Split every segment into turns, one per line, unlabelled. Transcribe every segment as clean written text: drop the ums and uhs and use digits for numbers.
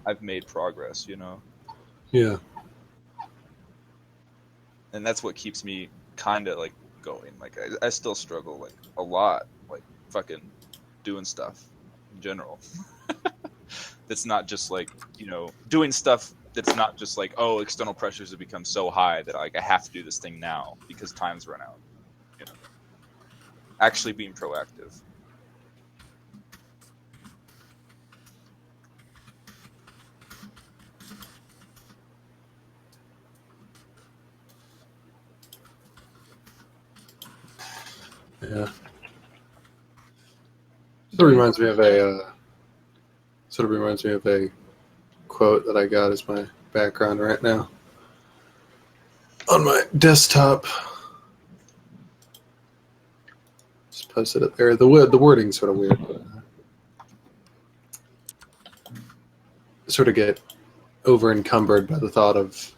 I've made progress, you know?
Yeah.
And that's what keeps me kind of like going. Like I still struggle like a lot, like fucking doing stuff in general. That's not just like, doing stuff that's not just like, oh, external pressures have become so high that like I have to do this thing now because time's run out, you know. Actually being proactive.
Yeah. Sort of
Doing
reminds me of a quote that I got as my background right now on my desktop. Just posted it there. The wording's sort of weird, but sort of get over encumbered by the thought of.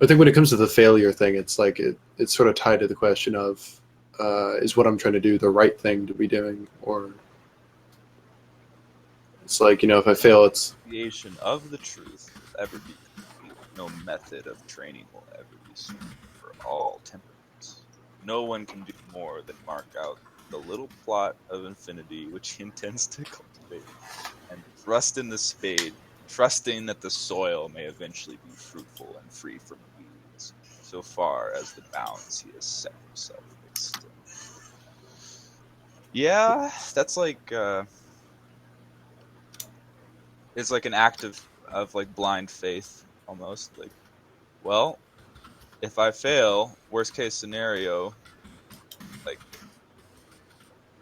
I think when it comes to the failure thing, it's like it's sort of tied to the question of is what I'm trying to do the right thing to be doing, or it's like if I fail, it's
Creation of the truth will ever be complete. No method of training will ever be suitable for all temperaments. No one can do more than mark out the little plot of infinity which he intends to cultivate, and thrust in the spade, trusting that the soil may eventually be fruitful and free from weeds, so far as the bounds he has set himself extend. Yeah, that's like it's like an act of like blind faith almost. Like, well, if I fail, worst case scenario, like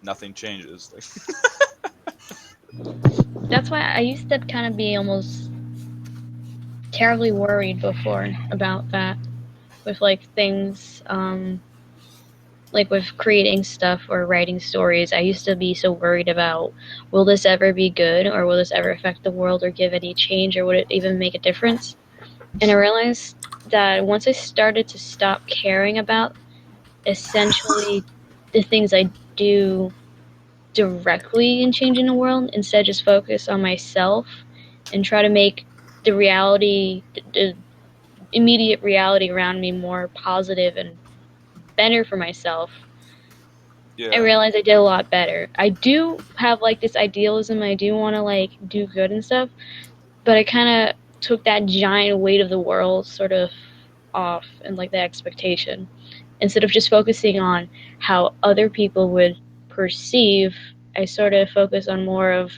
nothing changes. Like,
That's why I used to kind of be almost terribly worried before about that with like things like with creating stuff or writing stories. I used to be so worried about, will this ever be good, or will this ever affect the world or give any change, or would it even make a difference? And I realized that once I started to stop caring about essentially the things I do directly in changing the world, instead just focus on myself and try to make the immediate reality around me more positive and better for myself, I
yeah,
realized I did a lot better. I do have like this idealism. I do want to like do good and stuff, but I kind of took that giant weight of the world sort of off and like the expectation, instead of just focusing on how other people would perceive. I sort of focus on more of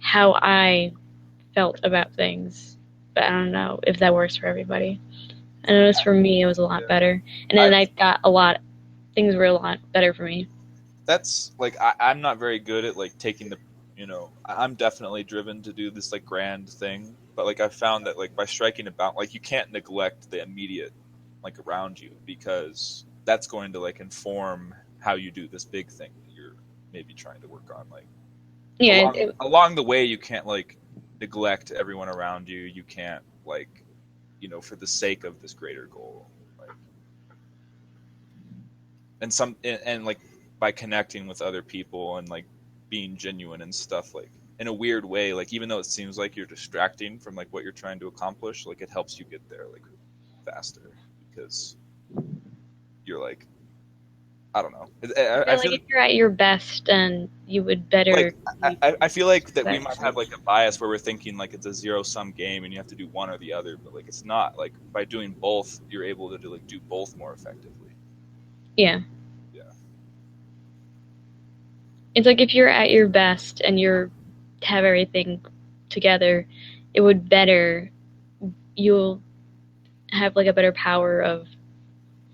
how I felt about things. But I don't know if that works for everybody. I noticed for me it was a lot
yeah.
better, and then
I've
I got a lot. Things were a lot better for me.
That's like I'm not very good at like taking the I'm definitely driven to do this like grand thing, but like I found that like by striking a balance, like you can't neglect the immediate like around you, because that's going to like inform how you do this big thing that you're maybe trying to work on. Like
Yeah,
along the way, you can't like neglect everyone around you. You can't like for the sake of this greater goal, like and like by connecting with other people and like being genuine and stuff, like in a weird way, like even though it seems like you're distracting from like what you're trying to accomplish, like it helps you get there like faster, because you're like, I don't know.
I
I
feel like
feel
if you're at your best, then you would
like
better
I feel like that we
that
might have like
change.
a bias where we're thinking like it's a zero sum game and you have to do one or the other, but like it's not. Like by doing both, you're able to like do both more effectively.
Yeah,
Yeah.
it's like if you're at your best and you're have everything together, it would better. You'll have like a better power of,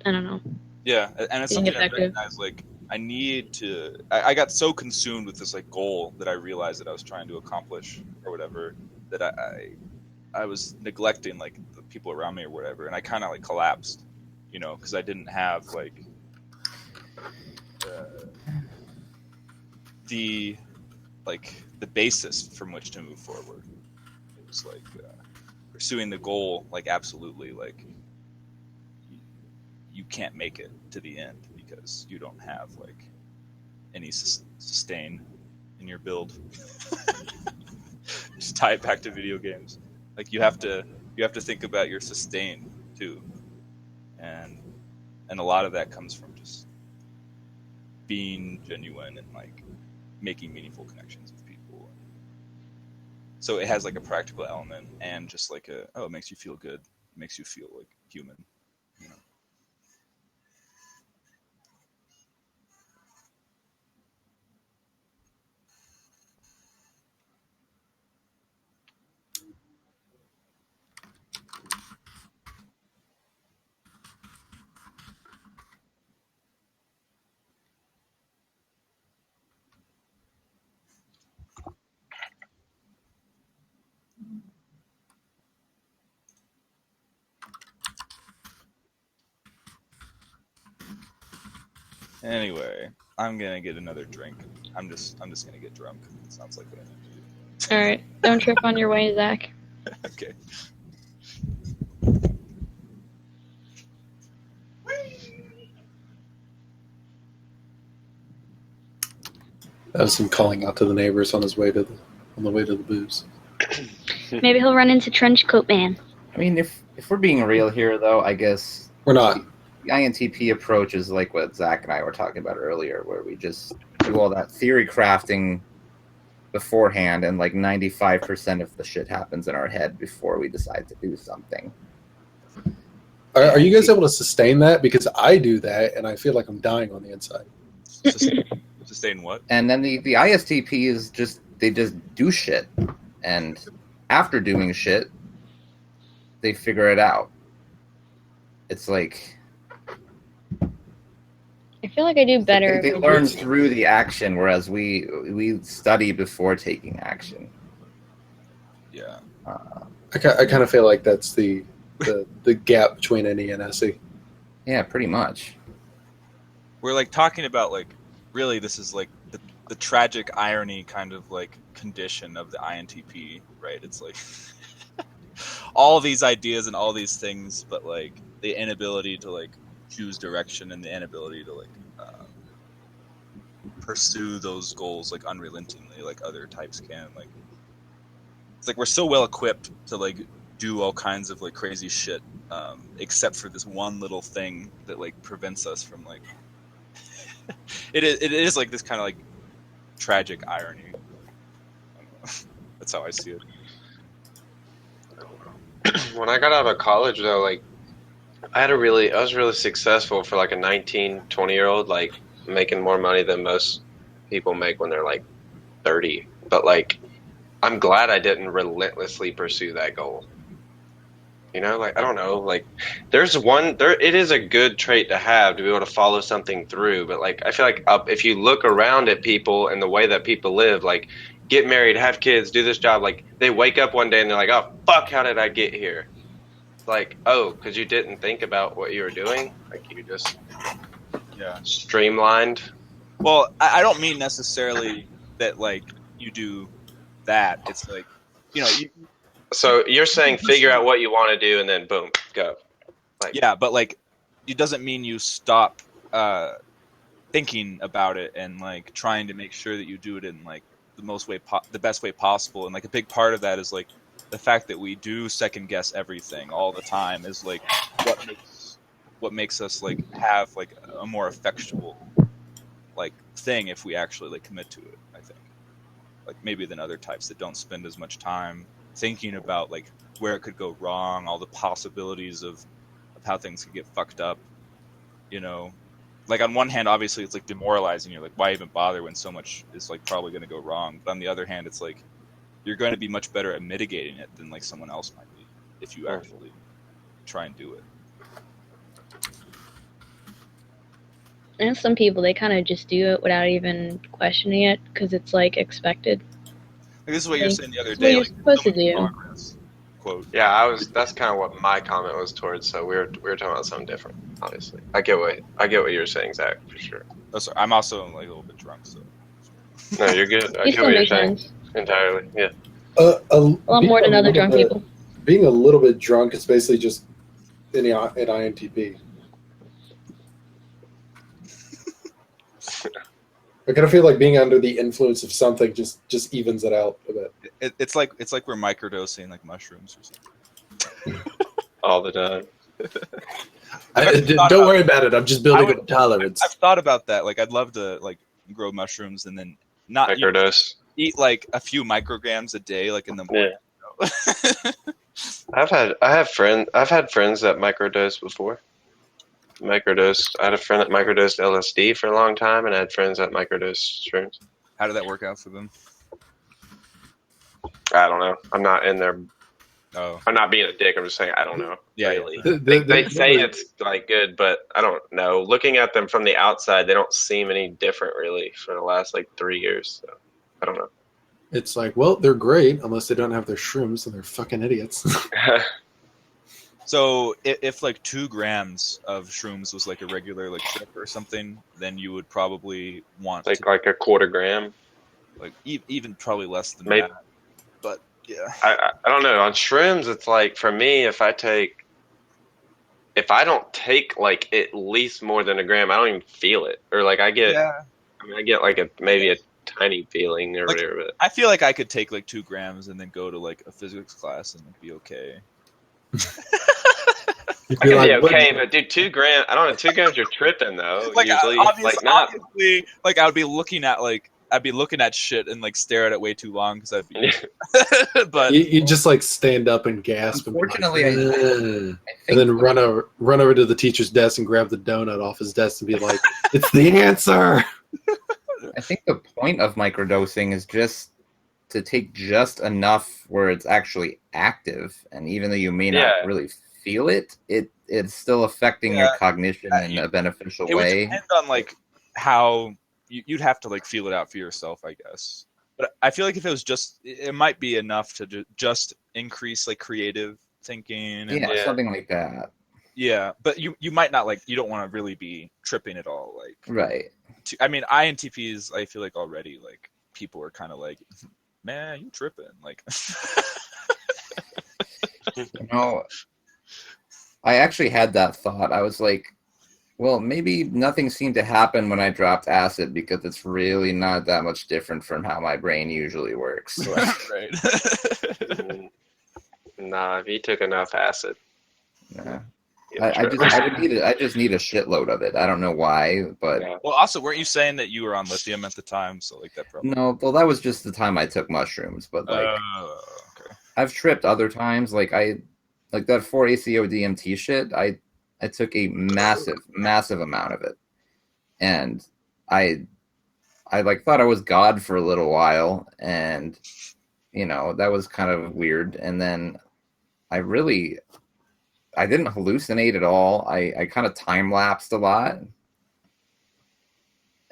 I don't know,
Yeah, and it's
being
something I've
effective.
recognized. Like, I need to. I got so consumed with this like goal that I realized that I was trying to accomplish or whatever, that I was neglecting like the people around me or whatever, and I kind of like collapsed, because I didn't have like uh, the the basis from which to move forward. It was like pursuing the goal, like absolutely, like you, you can't make it to the end because you don't have like any sustain in your build. just tie it back to video games. Like you have to think about your sustain too, and a lot of that comes from just being genuine and like making meaningful connections with people. So it has like a practical element and just like it makes you feel good, it makes you feel like human, you know. Anyway, I'm gonna get another drink. I'm just gonna get drunk. It sounds like what I need to do.
All right, don't trip on your way, Zach.
Okay.
That was him calling out to the neighbors on the way to the booze.
Maybe he'll run into Trenchcoat Man.
I mean, if we're being real here, though, I guess
We're not.
the INTP approach is like what Zach and I were talking about earlier, where we just do all that theory crafting beforehand, and like 95% of the shit happens in our head before we decide to do something.
Are you guys able to sustain that? Because I do that, and I feel like I'm dying on the inside.
Sustain what?
And then the ISTP is just, they just do shit. And after doing shit, they figure it out. It's like...
I feel like I do better.
They learn through the action, whereas we study before taking action.
Yeah.
I kind of feel like that's the gap between NE and SE.
Yeah, pretty much.
We're like talking about like really this is like the tragic irony kind of like condition of the INTP, right? It's like all these ideas and all these things, but like the inability to like choose direction and the inability to like pursue those goals like unrelentingly like other types can. Like it's like we're so well equipped to like do all kinds of like crazy shit, except for this one little thing that like prevents us from like it is like this kind of like tragic irony. I don't know. That's how I see it.
When I got out of college though, like I was really successful for like a 19, 20-year-old, like making more money than most people make when they're like 30. But like I'm glad I didn't relentlessly pursue that goal. You know, like I don't know, like it is a good trait to have to be able to follow something through, but like I feel like if you look around at people and the way that people live, like get married, have kids, do this job, like they wake up one day and they're like, oh fuck, how did I get here? Like, oh, because you didn't think about what you were doing, like you just streamlined.
Well, I don't mean necessarily that like you do that. It's like, you know,
so you're saying figure out what you want to do and then boom, go. Like,
yeah, but like it doesn't mean you stop thinking about it and like trying to make sure that you do it in like the best way possible. And like a big part of that is like the fact that we do second guess everything all the time is like what makes us like have like a more effectual like thing if we actually like commit to it, I think. Like maybe than other types that don't spend as much time thinking about like where it could go wrong, all the possibilities of how things could get fucked up, you know. Like on one hand, obviously it's like demoralizing. You're like, why even bother when so much is like probably going to go wrong? But on the other hand, it's like you're going to be much better at mitigating it than like someone else might be if you actually try and do it.
And some people, they kind of just do it without even questioning it because it's like expected.
Like, this is what you were saying the other
That's
day.
what
Like,
you're supposed to do.
progress, quote.
yeah, that's kind of what my comment was towards. So we were talking about something different. Obviously, I get what you're saying, Zach, for sure.
Oh, sorry. I'm also like a little bit drunk, so.
No, you're good. I
You
get
still
what you're
make
saying
sense.
entirely. Yeah.
A lot more than other drunk people.
Being a little bit drunk is basically just an INTP. I kind of feel like being under the influence of something just evens it out a bit.
It's like we're microdosing like mushrooms or something.
all the time.
Don't worry about it. I'm just building up tolerance.
I've thought about that. Like, I'd love to like grow mushrooms and then not
Microdose.
eat like a few micrograms a day, like in the morning. Yeah.
I've had friends that microdose before. Microdose. I had a friend that microdosed LSD for a long time, and I had friends that microdosed shrooms.
How did that work out for them?
I don't know. I'm not in there.
Oh,
I'm not being a dick. I'm just saying I don't know.
yeah.
Really.
Yeah.
They say it's like good, but I don't know. Looking at them from the outside, they don't seem any different really for the last like 3 years. So I don't know.
It's like, well, they're great unless they don't have their shrooms and they're fucking idiots.
So if like 2 grams of shrooms was like a regular like trip or something, then you would probably want
like a quarter gram.
like even probably less than
Maybe.
that. But yeah,
I don't know. On shrooms, it's like for me, if I don't take like at least more than a gram, I don't even feel it, or like I get like maybe a tiny feeling or
Like,
whatever. But
I feel like I could take like 2 grams and then go to like a physics class and like, be okay.
You'd
I
be
can be
like,
okay, but dude, 2 grams. I don't know. 2 grams, you're tripping though.
Like
Usually,
obviously, like I would be looking at shit and like stare at it way too long because I'd be. But
you just like stand up and gasp.
Unfortunately,
and, be like, "Ugh," and then run over to the teacher's desk and grab the donut off his desk and be like, "It's the answer."
I think the point of microdosing is just to take just enough where it's actually active, and even though you may not really feel it, it's still affecting your cognition in a beneficial
it
way.
would depend on like how you'd have to like feel it out for yourself, I guess. But I feel like if it was just, it might be enough to just increase like creative thinking. And
Something like that.
Yeah, but you might not like, you don't want to really be tripping at all. Like,
right.
I mean, INTPs, I feel like already like people are kind of like, man, you tripping. Like,
I actually had that thought. I was like, well, maybe nothing seemed to happen when I dropped acid because it's really not that much different from how my brain usually works.
Right.
Nah, if you took enough acid.
Nah. I just need a shitload of it. I don't know why, but
well, also, weren't you saying that you were on lithium at the time? So like that probably.
No, well, that was just the time I took mushrooms. But like,
okay.
I've tripped other times. Like that 4-ACO DMT shit. I took a massive amount of it, and I like thought I was God for a little while, and that was kind of weird. And then I didn't hallucinate at all. I kind of time lapsed a lot,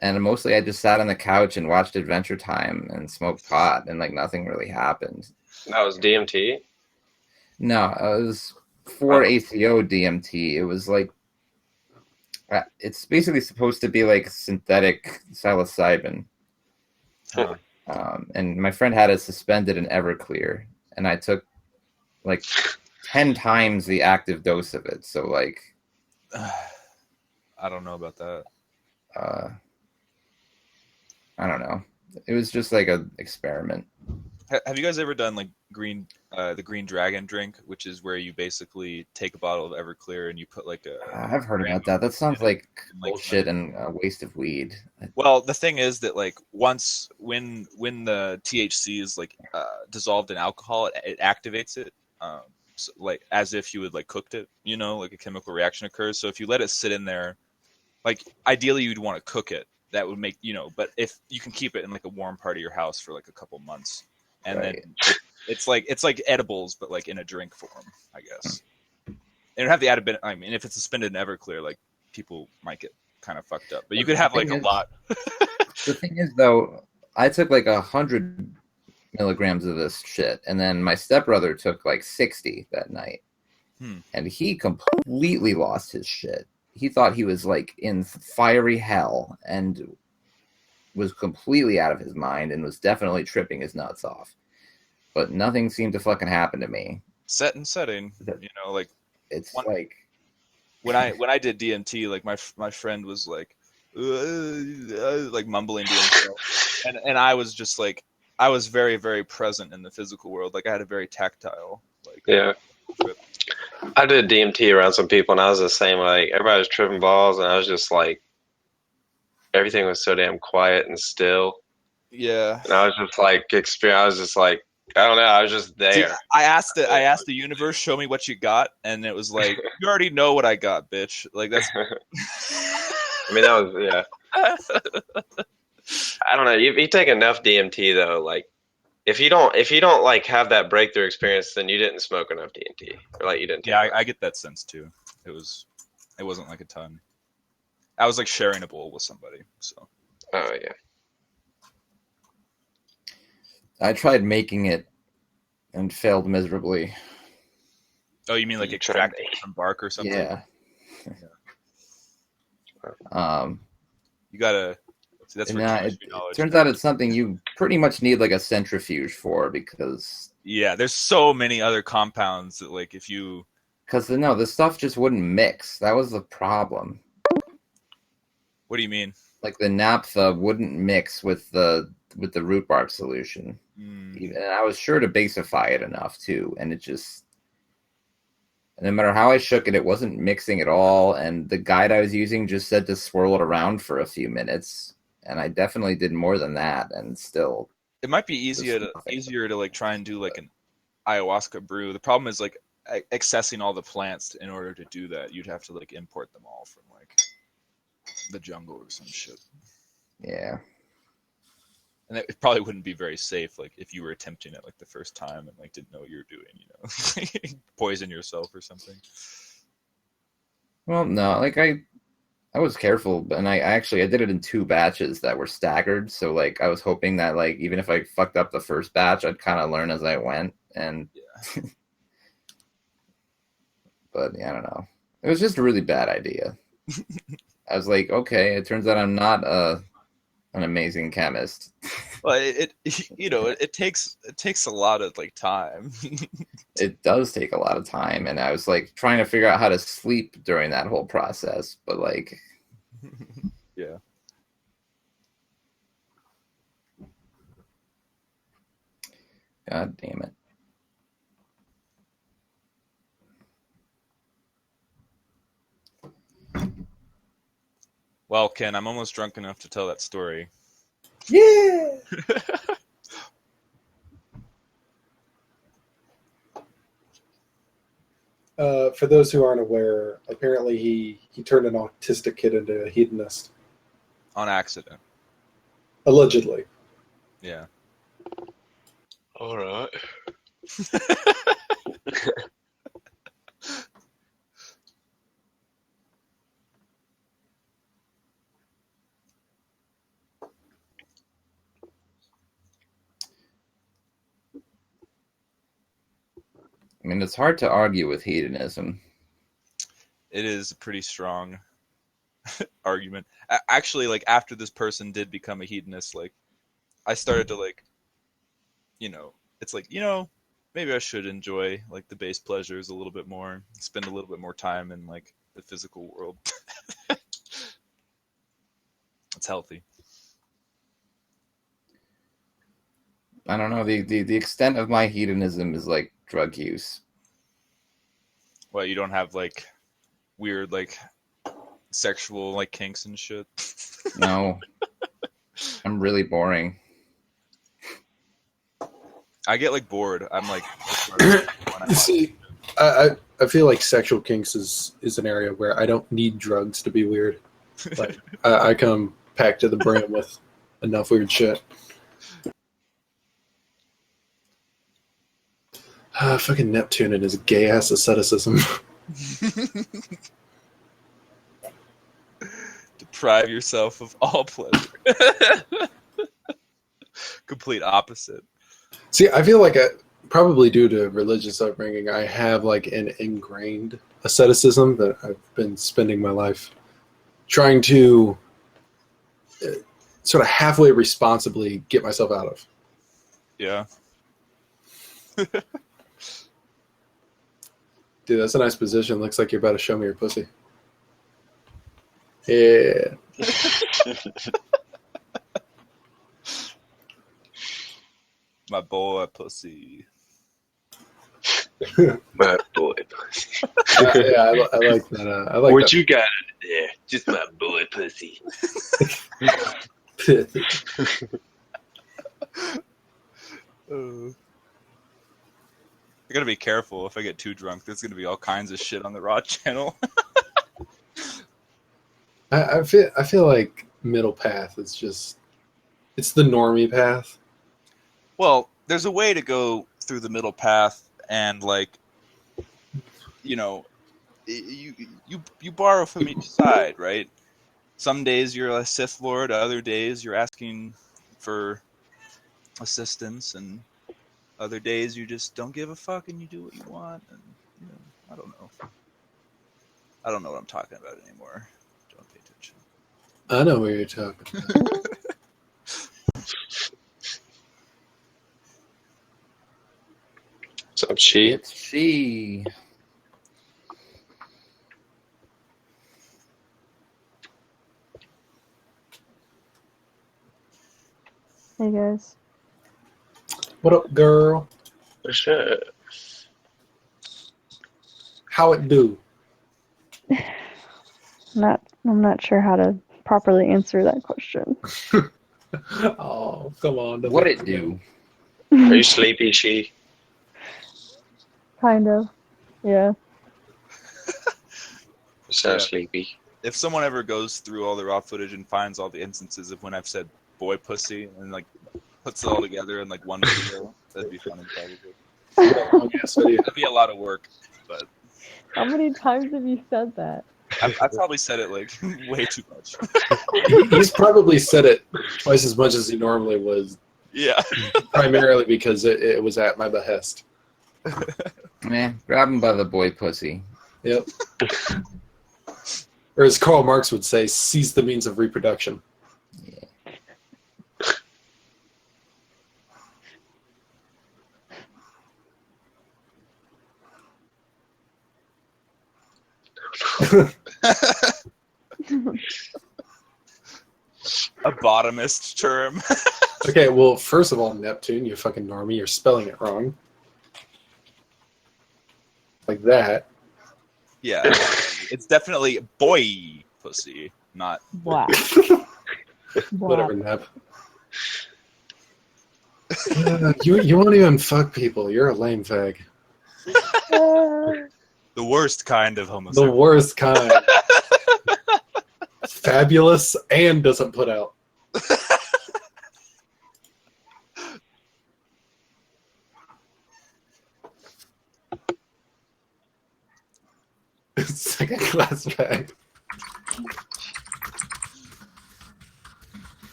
and mostly I just sat on the couch and watched Adventure Time and smoked pot, and like nothing really happened.
That was DMT?
No, it was 4-ACO DMT. It was like, it's basically supposed to be like synthetic psilocybin. And my friend had it suspended in Everclear, and I took like 10 times the active dose of it. So like,
I don't know about that.
I don't know. It was just like an experiment.
Have you guys ever done like the Green Dragon drink, which is where you basically take a bottle of Everclear and you put like a.
I've heard about that. That sounds like bullshit and a waste of weed.
Well, the thing is that like when the THC is like dissolved in alcohol, it activates it. So, like as if you would like cooked it, like a chemical reaction occurs. So if you let it sit in there, like ideally you'd want to cook it. That would make but if you can keep it in like a warm part of your house for like a couple months, and then it's like edibles, but like in a drink form, I guess. They don't have the added benefit. I mean, if it's suspended in Everclear, like people might get kind of fucked up. But you could have like a lot.
The thing is, though, I took like 100 milligrams of this shit, and then my stepbrother took like 60 that night, and he completely lost his shit. He thought he was like in fiery hell and was completely out of his mind and was definitely tripping his nuts off. But nothing seemed to fucking happen to me.
Setting, like
it's
when I did DMT, like my friend was like, like mumbling to himself. And I was just like, I was very, very present in the physical world. Like I had a very tactile, like,
Yeah.
trip.
I did DMT around some people, and I was the same. Like everybody was tripping balls, and I was just like, everything was so damn quiet and still,
Yeah.
and I was just like, I was just like, I don't know, I was just
See,
there.
I asked the universe, show me what you got, and it was like, you already know what I got, bitch. Like that's.
I mean, that was yeah. I don't know. You take enough DMT though, like if you don't like have that breakthrough experience, then you didn't smoke enough DMT, or like you didn't. Take
Yeah,
enough.
I get that sense too. It wasn't like a ton. I was like sharing a bowl with somebody, so.
Oh yeah.
I tried making it and failed miserably.
Oh, you mean like
You
extracting
tried
it from bark or something?
Yeah.
You gotta. See, that's
And
where
it
chemistry knowledge.
turns out it's something you pretty much need like a centrifuge for because
Yeah, there's so many other compounds that like if you.
no, the stuff just wouldn't mix. That was the problem.
What do you mean?
Like the naphtha wouldn't mix with the root bark solution.
Mm.
And I was sure to basify it enough too, and it just no matter how I shook it, it wasn't mixing at all. And the guide I was using just said to swirl it around for a few minutes, and I definitely did more than that, and still.
It might be easier to like try and do like an ayahuasca brew. The problem is like accessing all the plants in order to do that. You'd have to like import them all from like the jungle or some shit.
Yeah.
And it probably wouldn't be very safe, like if you were attempting it like the first time and like didn't know what you were doing, you know, poison yourself or something.
Well, no, like I was careful, and I did it in 2 batches that were staggered. So like I was hoping that like even if I fucked up the first batch, I'd kind of learn as I went. And
Yeah.
but yeah, I don't know. It was just a really bad idea. I was like, okay, it turns out I'm not an amazing chemist.
Well, it takes a lot of like time.
It does take a lot of time, and I was like trying to figure out how to sleep during that whole process, but like
Yeah.
God damn it.
Well, Ken, I'm almost drunk enough to tell that story.
Yeah. For those who aren't aware, apparently he turned an autistic kid into a hedonist.
On accident.
Allegedly.
Yeah.
All right.
I mean, it's hard to argue with hedonism.
It is a pretty strong argument. Actually, like after this person did become a hedonist, like I started to like, it's like, maybe I should enjoy like the base pleasures a little bit more, spend a little bit more time in like the physical world. It's healthy.
I don't know. The extent of my hedonism is like drug use.
Well, you don't have like weird like sexual like kinks and shit.
No. I'm really boring.
I get like bored. I'm like
See, I feel like sexual kinks is an area where I don't need drugs to be weird. Like I come packed to the brim with enough weird shit. Fucking Neptune and his gay ass asceticism.
Deprive yourself of all pleasure. Complete opposite.
See, I feel like probably due to religious upbringing, I have like an ingrained asceticism that I've been spending my life trying to sort of halfway responsibly get myself out of.
Yeah.
Dude, that's a nice position. Looks like you're about to show me your pussy. Yeah.
My boy pussy.
My boy.
Yeah, I like that. I like
What
that.
you got under there? Just my boy pussy.
I gotta be careful. If I get too drunk, there's gonna be all kinds of shit on the Raw channel.
I feel like middle path is just it's the normie path.
Well, there's a way to go through the middle path, and like, you know, you borrow from each side, right? Some days you're a Sith Lord, other days you're asking for assistance, and other days you just don't give a fuck and you do what you want. And you know, I don't know. I don't know what I'm talking about anymore. Don't pay attention.
I know what you're talking about.
What's up, she?
It's she.
Hey guys.
What up, girl?
Shit.
How it do?
I'm not sure how to properly answer that question.
Oh, come on.
What it do?
Are you sleepy, she?
Kind of. Yeah.
You sound
Yeah.
sleepy.
If someone ever goes through all the Raw footage and finds all the instances of when I've said boy pussy and like puts it all together in like one video, that'd be funny probably.
Yes, I do.
That'd be a lot of work, but
How many times have you said that?
I probably said it like way too much.
He's probably said it twice as much as he normally was,
Yeah.
primarily because it was at my behest.
Man, grab him by the boy pussy.
Yep. Or as Karl Marx would say, seize the means of reproduction.
A bottomist term.
Okay, well, first of all, Neptune, you fucking normie, you're spelling it wrong. Like that.
Yeah. It's definitely boy pussy, not
Wow.
Whatever, Nep. You won't even fuck people. You're a lame fag.
the worst kind of
The
homosexual.
worst kind. Fabulous and doesn't put out. Second class fag.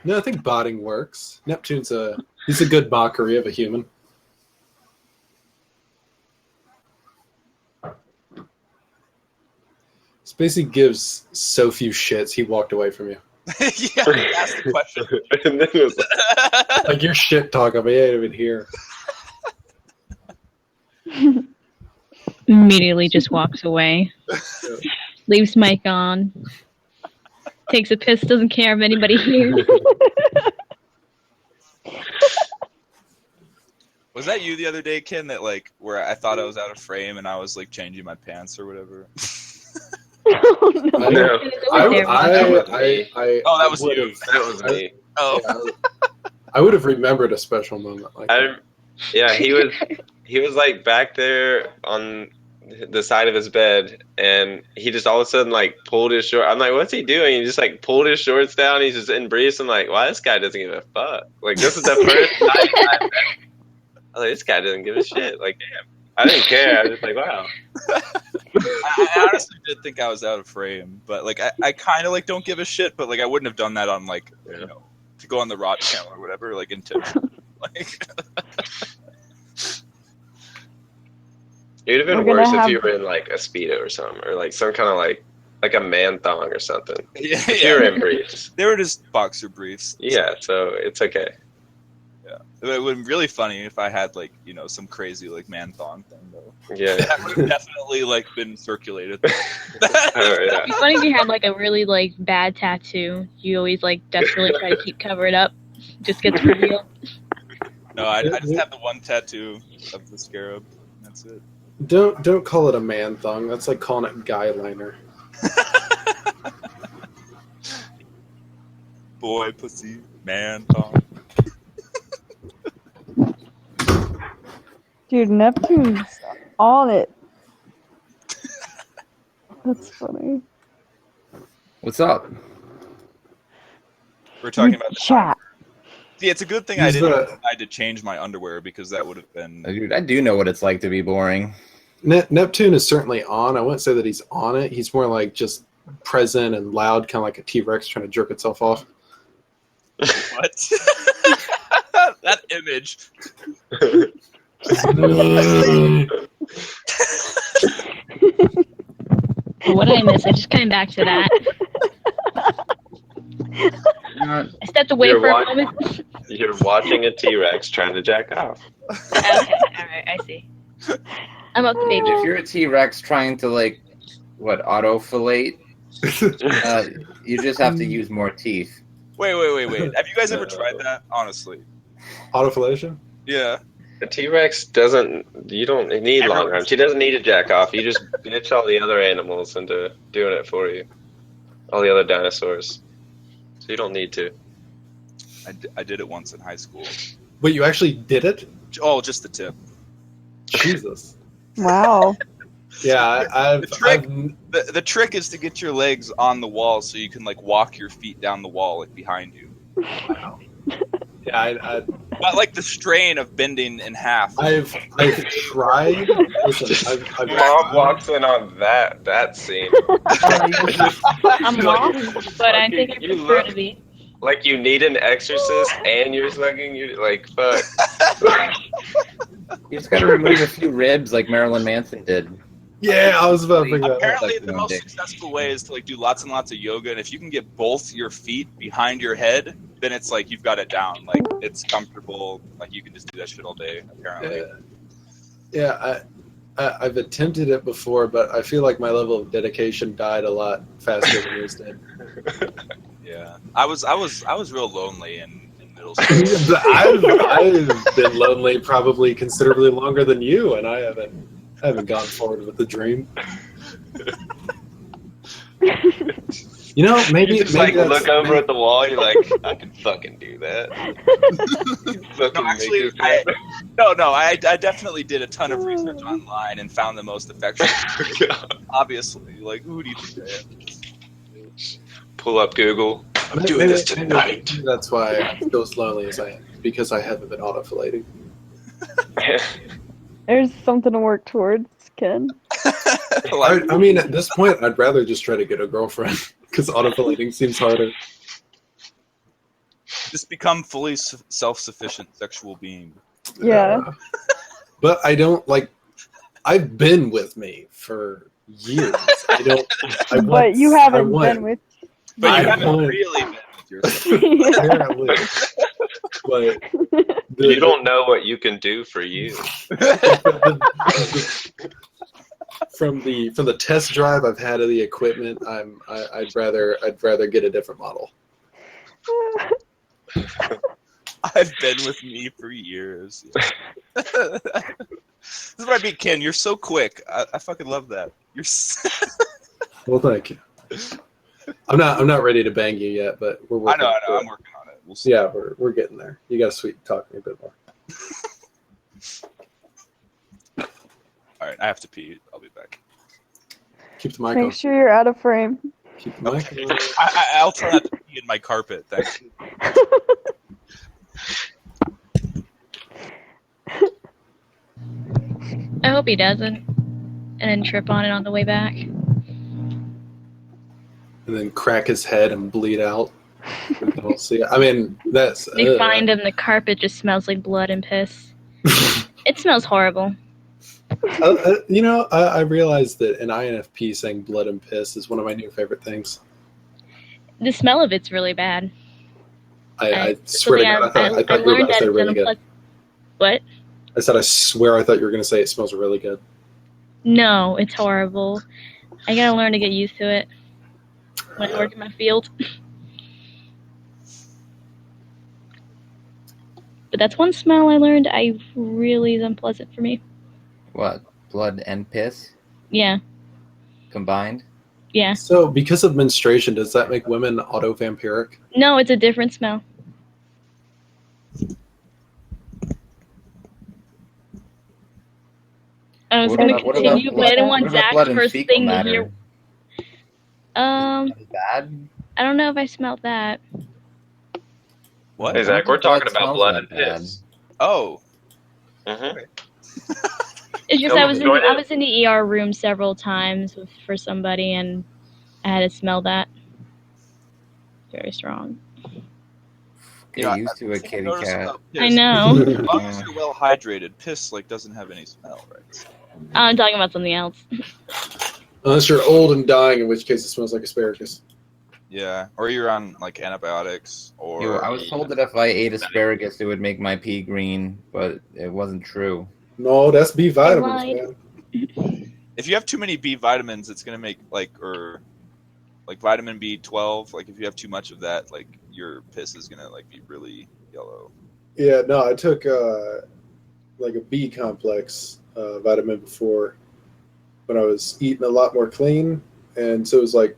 No, I think botting works. Neptune's he's a good mockery of a human. Spacey gives so few shits, he walked away from you.
Yeah, he asked the question.
And then it was like,
Like, your shit talk, I ain't even here.
Immediately just walks away. Leaves mic on. Takes a piss, doesn't care if anybody hears.
Was that you the other day, Ken, that like where I thought I was out of frame and I was like changing my pants or whatever?
Oh, no.
no,
I
Oh, that was you.
would've-
that was me.
Oh,
yeah, I would have remembered a special moment like that.
Yeah, he was like back there on the side of his bed, and he just all of a sudden like pulled his short. I'm like, what's he doing? He just like pulled his shorts down. He's just in briefs. I'm like, wow, this guy doesn't give a fuck. Like, this is the first night I met him. I was like, this guy doesn't give a shit. Like, damn, I didn't care. I was just like, wow.
I honestly did think I was out of frame, but like I kind of like don't give a shit, but like I wouldn't have done that on like you know to go on the Raw channel or whatever, like intentionally. Like
It would have
We're
been
gonna
worse if
have-
you were in like a Speedo or something, or like some kind of like like a man thong or something.
Yeah,
You're in briefs.
They were just boxer briefs.
Yeah, so it's okay.
Yeah. It would be really funny if I had like, you know, some crazy like man thong thing though.
Yeah.
That would have definitely like been circulated.
Oh, yeah.
It'd be funny if you had like a really like bad tattoo. You always like desperately try to keep cover it up. Just gets revealed.
No, I just have the one tattoo of the scarab. That's it.
Don't call it a man thong. That's like calling it guy liner.
Boy, pussy, man thong.
Dude, Neptune's on it. That's funny.
What's up?
We're talking about the
chat.
See, it's a good thing I
He's
didn't
the-
decide to change my underwear because that would have been.
Dude, I do know what it's like to be boring.
Neptune is certainly on. I wouldn't say that he's on it. He's more like just present and loud, kind of like a T-Rex trying to jerk itself off.
What? That image.
What did I miss? I just came back to that. I stepped away
You're
for a
wa-
moment.
You're watching a T-Rex trying to jack off.
Okay, alright, I see. I'm up to date.
If you're a T-Rex trying to like, auto-fillate, you just have to use more teeth.
Wait. Have you guys ever tried that? Honestly.
Autofellation?
Yeah.
A T-Rex you don't need long arms. He doesn't need to jack off. You just bitch all the other animals into doing it for you. All the other dinosaurs. So you don't need to.
I did it once in high school.
Wait, you actually did it?
Oh, just the tip.
Jesus.
Wow.
Yeah, I've,
The trick-
I've
The trick is to get your legs on the wall so you can like walk your feet down the wall like behind you.
yeah,
But like the strain of bending in half.
I've tried. Listen, I've
Mom walks in on that scene.
I'm lost, but I think I
You
prefer
look-
to be.
Like you need an exorcist and you're sucking. You like fuck.
You just gotta remove a few ribs like Marilyn Manson did.
Yeah, I was about to bring that up.
Apparently,
like
the
one
most
dick.
successful way is to like do lots and lots of yoga, and if you can get both your feet behind your head, then it's like you've got it down. Like it's comfortable. Like you can just do that shit all day. Apparently,
Yeah, I've attempted it before, but I feel like my level of dedication died a lot faster than yours did.
yeah. I was real lonely in middle school.
I've been lonely probably considerably longer than you, and I haven't gone forward with the dream. You know, maybe
You just
maybe
like
that's-
look over at the wall. You're like, I can fucking do that. Fucking
No,
make
actually,
this happen.
I definitely did a ton of research online and found the most effective. Obviously, like who do you think I am?
Pull up Google. I'm doing
maybe-
this tonight.
maybe that's why I feel as lonely as I am, because I haven't been autofillating.
There's something to work towards, Ken.
I mean, at this point, I'd rather just try to get a girlfriend, because autofillating seems harder.
Just become fully self-sufficient sexual being.
Yeah.
But I don't like. I've been with me for years.
But you haven't been with.
But you
I
haven't
want-
really been with yourself.
Apparently. But
You don't know what you can do for you.
from the test drive I've had of the equipment, I'd rather get a different model.
I've been with me for years. This might be Ken. You're so quick. I fucking love that. You're.
Well, thank you. I'm not ready to bang you yet, but we're
I
working.
know.
through it.
I'm working on it. We'll see.
Yeah, we're getting there. You got to sweet talk me a bit more.
All right. I have to pee. I'll be back.
Keep the mic on.
Make sure you're out of frame.
Keep the mic
Okay.
on.
I'll try not to pee in my carpet. Thanks.
I hope he doesn't. And then trip on it on the way back.
And then crack his head and bleed out. We'll see. I mean, that's.
They find him, the carpet just smells like blood and piss. It smells horrible.
I realized that an INFP saying blood and piss is one of my new favorite things.
The smell of it's really bad.
I swear to God, I thought you were about to say really good.
What?
I said, I swear I thought you were going to say it smells really good.
No, it's horrible. I gotta learn to get used to it when I work in my field. But that's one smell I learned I really is unpleasant for me.
What? Blood and piss
Yeah,
combined?
yeah.
So, because of menstruation, does that make women auto-vampiric?
No, it's a different smell. I was
What
gonna
about- what
continue,
about
but I didn't
blood-
want
what about
Zach's
blood and
first
fecal
thing to
matter?
hear.
Bad?
I don't know if I smelled that.
What?
Hey, Zach, we're talking
Blood
about
smells
blood
that
and
bad.
piss.
Oh,
Mm-hmm.
It's just
Go-
I was
go ahead.
in the ER room several times for somebody, and I had to smell that. Very strong.
Get
Yeah,
used to a kitty
notice
cat.
about
I
piss.
know.
As long as you're well hydrated, piss doesn't have any smell, right?
I'm talking about something else.
Unless you're old and dying, in which case it smells like asparagus.
Yeah, or you're on like antibiotics, or
Yo, I was told that if I ate asparagus, it would make my pee green, but it wasn't true.
No, that's B vitamins,
lied.
man.
if you have too many B vitamins, it's gonna make like vitamin B12. Like if you have too much of that, like your piss is gonna like be really yellow.
Yeah, no, I took like a B complex vitamin before when I was eating a lot more clean, and so it was like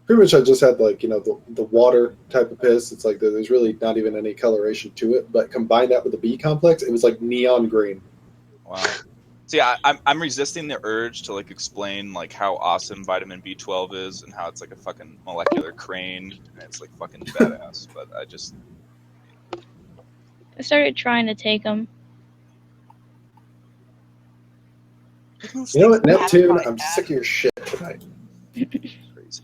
pretty much I just had like the water type of piss. It's like there's really not even any coloration to it, but combine that with the B complex, it was like neon green.
Wow. See, I'm resisting the urge to like explain like how awesome vitamin B12 is and how it's like a fucking molecular crane and it's like fucking badass. But
I started trying to take them.
You know what, Neptune? I'm sick of your shit tonight.
crazy.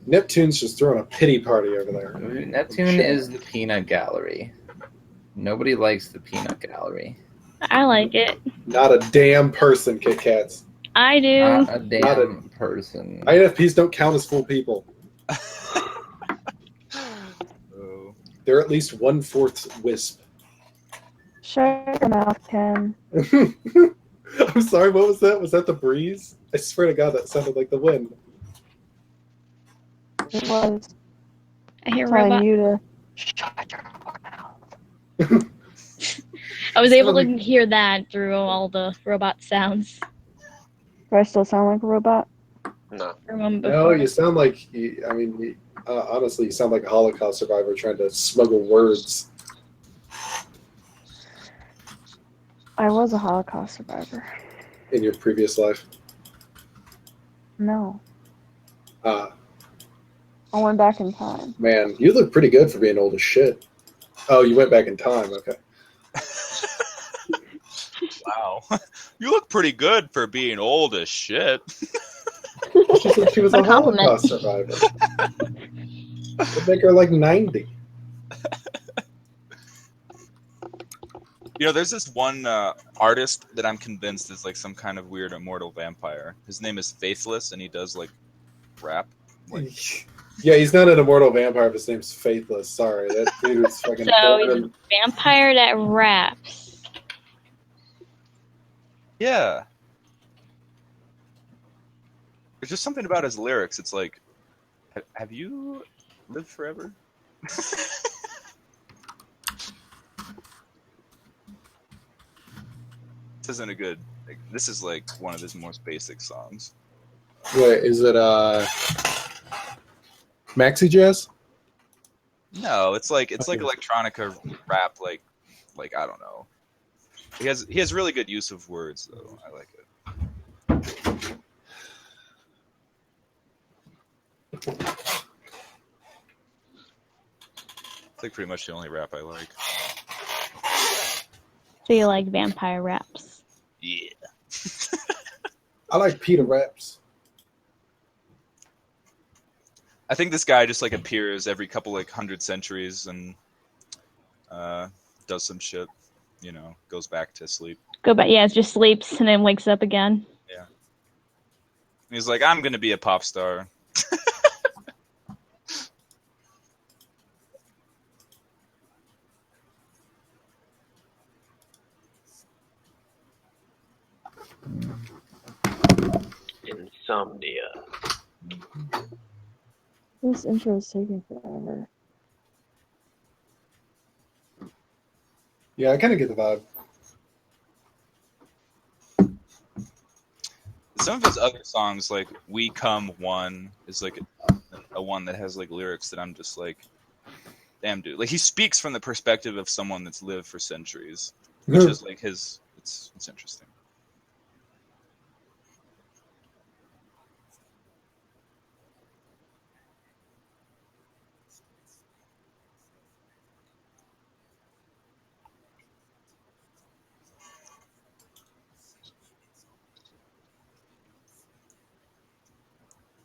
Neptune's just throwing a pity party over there.
Neptune is the peanut gallery. Nobody likes the peanut gallery.
I like it.
Not a damn person, Kit Kats.
I do.
Not a damn person.
INFPs don't count as full people.
Oh.
They're at least 1/4 wisp.
Shut your mouth, Ken.
I'm sorry, what was that? Was that the breeze? I swear to God, that sounded like the wind.
It was
I hear
telling
robot.
you to shut your mouth.
I was able to hear that through all the robot sounds
Do I still sound like a robot?
No.
from them
No,
before.
you sound like, honestly, you sound like a Holocaust survivor trying to smuggle words.
I was a Holocaust survivor.
In your previous life.
No.
Ah,
I went back in time.
man, you look pretty good for being old as shit. Oh, you went back in time, okay.
Wow. You look pretty good for being old as shit.
She said she was
What
a
a compliment.
Holocaust survivor. Would make her like 90.
There's this one artist that I'm convinced is like some kind of weird immortal vampire. His name is Faithless, and he does like rap. Like,
Yeah, he's not an immortal vampire if his name's Faithless. Sorry, that dude is fucking
So
born
he's
in-
a vampire that raps.
yeah. There's just something about his lyrics. It's like, have you lived forever? This isn't a good. This is like one of his most basic songs.
Wait, is it Maxi Jazz?
No, it's like electronica rap. Like I don't know. He has really good use of words though. I like it. It's like pretty much the only rap I like.
So you like vampire raps?
Yeah.
I like Peter Raps.
I think this guy just like appears every couple like 100 centuries and does some shit, goes back to sleep.
Go back. Yeah, it just sleeps and then wakes up again.
He's like, I'm gonna be a pop star.
Insomnia.
This intro is taking forever.
Yeah, I kind of get the vibe.
Some of his other songs, like "We Come One," is like a one that has like lyrics that I'm just like, damn, dude. Like he speaks from the perspective of someone that's lived for centuries, which is like his. It's interesting.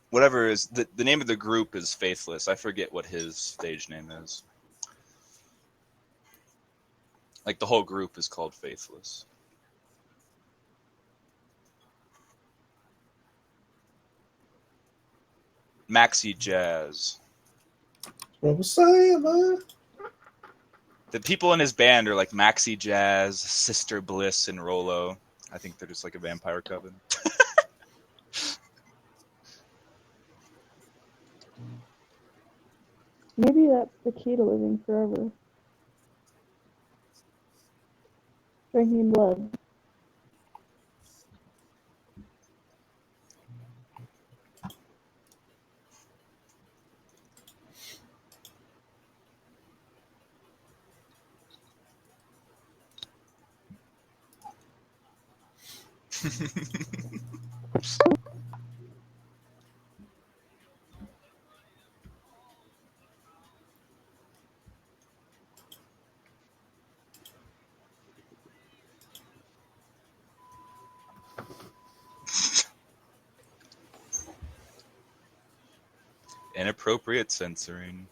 Whatever is the name of the group is Faithless. I forget what his stage name is. Like the whole group is called Faithless. Maxi Jazz.
What was saying, man?
The people in his band are like Maxi Jazz, Sister Bliss, and Rolo. I think they're just like a vampire coven.
Maybe that's the key to living forever. Drinking blood.
Inappropriate censoring.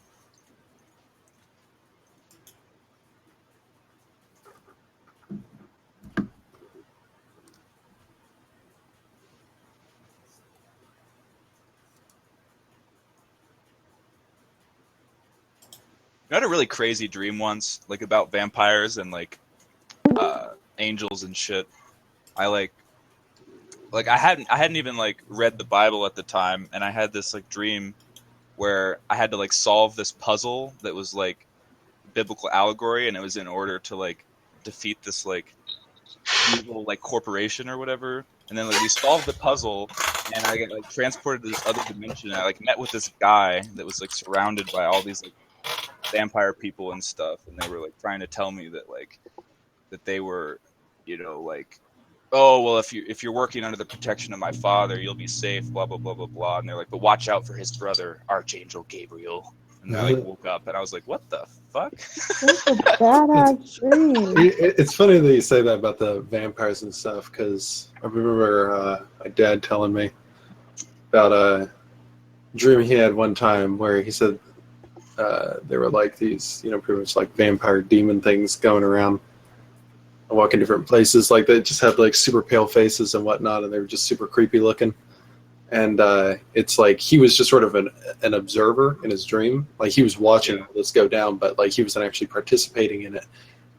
I had a really crazy dream once, like about vampires and like angels and shit. I I hadn't even like read the Bible at the time, and I had this like dream where I had to like solve this puzzle that was like biblical allegory, and it was in order to like defeat this like evil like corporation or whatever. And then like we solved the puzzle, and I get like transported to this other dimension. And I like met with this guy that was like surrounded by all these like vampire people and stuff, and they were like trying to tell me that like that they were, you know, like, oh well, if you're working under the protection of my father, you'll be safe, blah blah blah blah blah. And they're like, but watch out for his brother, Archangel Gabriel. And I like woke up and I was like, what the fuck?
That's a badass dream.
It's funny that you say that about the vampires and stuff, because I remember my dad telling me about a dream he had one time where he said there were like these, you know, pretty much like vampire demon things going around and walking different places. Like they just had like super pale faces and whatnot, and they were just super creepy looking. And it's like he was just sort of an observer in his dream. Like he was watching this go down, but like he wasn't actually participating in it.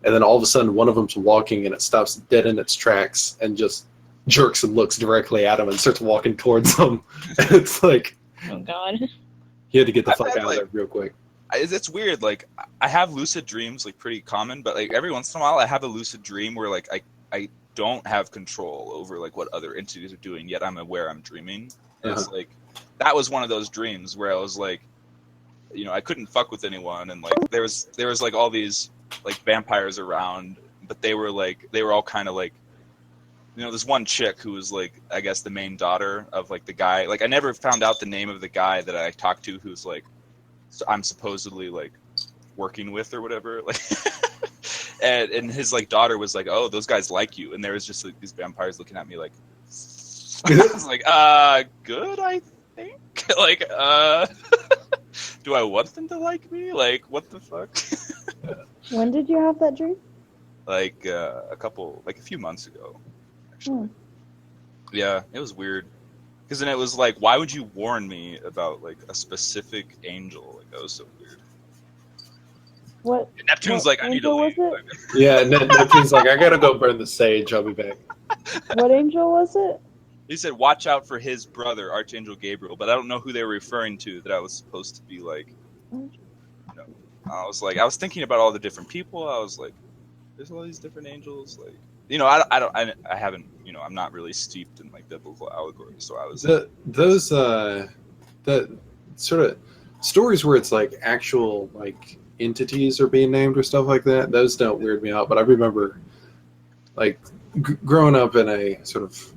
And then all of a sudden one of them's walking and it stops dead in its tracks and just jerks and looks directly at him and starts walking towards him. And it's like,
Oh God.
he had to get the fuck
I've had,
out of there real quick.
It's weird. Like I have lucid dreams, like pretty common, but like every once in a while I have a lucid dream where like I don't have control over like what other entities are doing, yet I'm aware I'm dreaming. And it's like that was one of those dreams where I was like, you know, I couldn't fuck with anyone, and like there was like all these like vampires around, but they were all kind of like, you know, this one chick who was like, I guess the main daughter of like the guy. Like I never found out the name of the guy that I talked to, who's like, I'm supposedly like working with or whatever. Like, and his like daughter was like, oh, those guys like you, and there was just like these vampires looking at me like, I was like, good, I think. Like, do I want them to like me? Like, what the fuck?
When did you have that dream?
like a few months ago, actually. Yeah, it was weird. Because then it was like, why would you warn me about like a specific angel? Like that was so weird.
What?
And Neptune's
What
like, I need to
angel
leave.
was it?
Yeah, Neptune's like, I gotta go burn the sage. I'll be back.
What angel was it?
He said, watch out for his brother, Archangel Gabriel, but I don't know who they were referring to. That I was supposed to be like, I was thinking about all the different people. I was like, there's all these different angels. Like, I haven't, I'm not really steeped in like biblical allegory. So I was
those that sort of stories where it's like actual like entities are being named or stuff like that. Those don't weird me out. But I remember like growing up in a sort of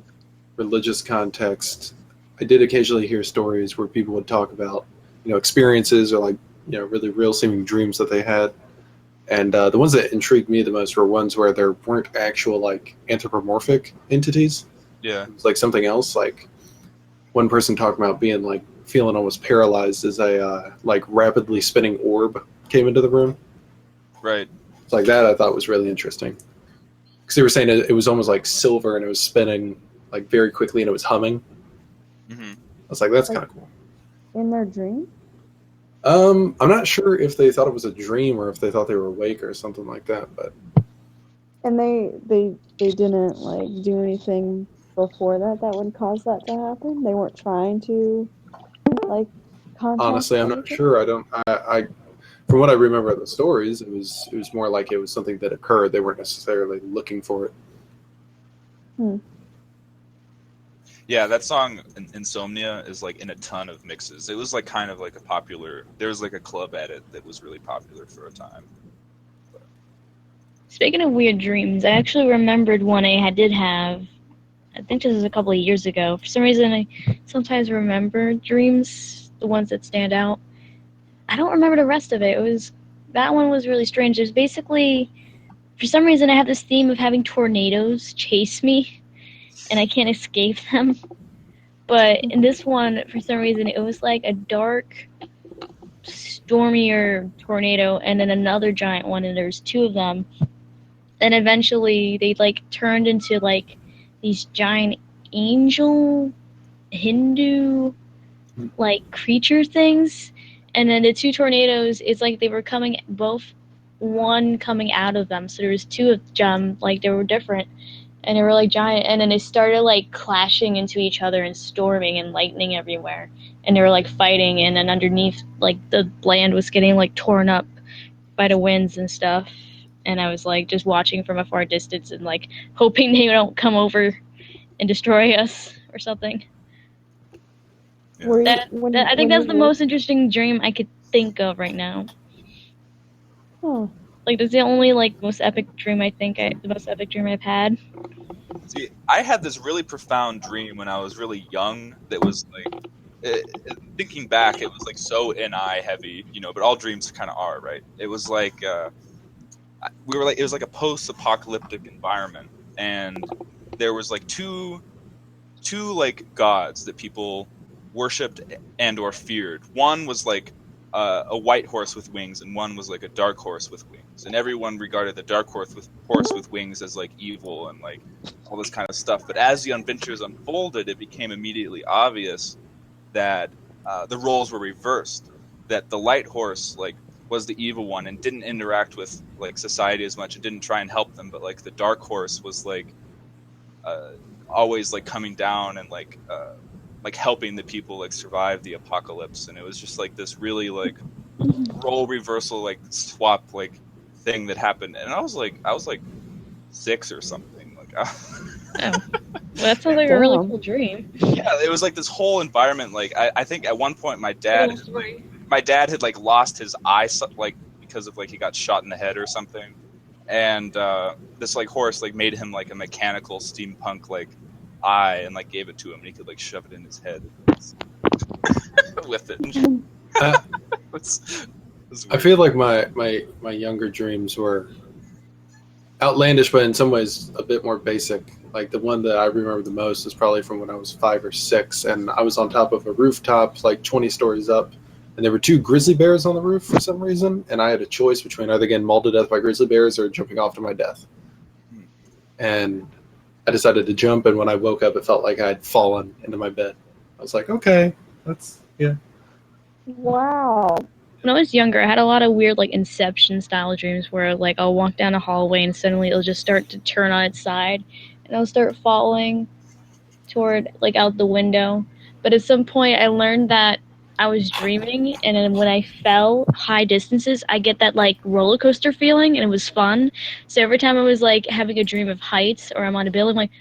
religious context, I did occasionally hear stories where people would talk about, experiences or like, really real seeming dreams that they had. And the ones that intrigued me the most were ones where there weren't actual like anthropomorphic entities.
Yeah.
It was like something else. Like one person talked about being like feeling almost paralyzed as a like rapidly spinning orb came into the room.
Right.
It's like that I thought was really interesting. Because they were saying it was almost like silver and it was spinning like very quickly and it was humming.
Mm-hmm.
I was like, that's kind of cool.
In their dream?
I'm not sure if they thought it was a dream or if they thought they were awake or something like that, but
And they didn't like do anything before that would cause that to happen? They weren't trying to like contact
honestly, I'm not
anything?
sure. I from what I remember of the stories, it was more like it was something that occurred. They weren't necessarily looking for it.
Yeah, that song Insomnia is like in a ton of mixes. It was like kind of like there was like a club edit that was really popular for a time.
Speaking of weird dreams, I actually remembered one I did have. I think this was a couple of years ago. For some reason, I sometimes remember dreams, the ones that stand out. I don't remember the rest of it. That one was really strange. There's basically, for some reason, I have this theme of having tornadoes chase me, and I can't escape them. But in this one, for some reason, it was like a dark, stormier tornado, and then another giant one, and there's two of them. And eventually, they like turned into like these giant angel Hindu like creature things. And then the two tornadoes, it's like they were one coming out of them. So there was two of them, like they were different. And they were like giant. And then they started like clashing into each other and storming and lightning everywhere. And they were like fighting. And then underneath, like the land was getting like torn up by the winds and stuff. And I was like just watching from a far distance and like hoping they don't come over and destroy us or something.
Yeah.
Were you-
I think
when
that's
you
the
were-
most interesting dream I could think of right now.
Oh,
Like that's the only like most epic dream the most epic dream I've had.
See, I had this really profound dream when I was really young that was like, thinking back, it was like so NI heavy, but all dreams kind of are, right? It was like, it was like a post-apocalyptic environment, and there was like two like gods that people worshipped and or feared. One was like a white horse with wings, and one was like a dark horse with wings. And everyone regarded the dark horse with wings as like evil and like all this kind of stuff. But as the adventures unfolded, it became immediately obvious that the roles were reversed. That the light horse like was the evil one and didn't interact with like society as much and didn't try and help them. But like the dark horse was like always like coming down and like helping the people like survive the apocalypse. And it was just like this really like role reversal like swap like thing that happened. And I was like 6 or something. Like
Well, that sounds like a really
Damn.
cool dream.
yeah, it was like this whole environment. Like I think at one point my dad had like lost his eye like because of like he got shot in the head or something. And this like horse like made him like a mechanical steampunk like eye and like gave it to him and he could like shove it in his head with it. It's
I feel like my younger dreams were outlandish, but in some ways a bit more basic. Like the one that I remember the most is probably from when I was 5 or 6, and I was on top of a rooftop, like 20 stories up, and there were 2 grizzly bears on the roof for some reason, and I had a choice between either getting mauled to death by grizzly bears or jumping off to my death. and I decided to jump, and when I woke up, it felt like I'd fallen into my bed. I was like, okay, yeah.
Wow.
When I was younger, I had a lot of weird, like, Inception style dreams where, like, I'll walk down a hallway and suddenly it'll just start to turn on its side and I'll start falling toward, like, out the window. But at some point, I learned that I was dreaming, and then when I fell high distances, I get that, like, roller coaster feeling, and it was fun. So every time I was, like, having a dream of heights or I'm on a building, I'm like,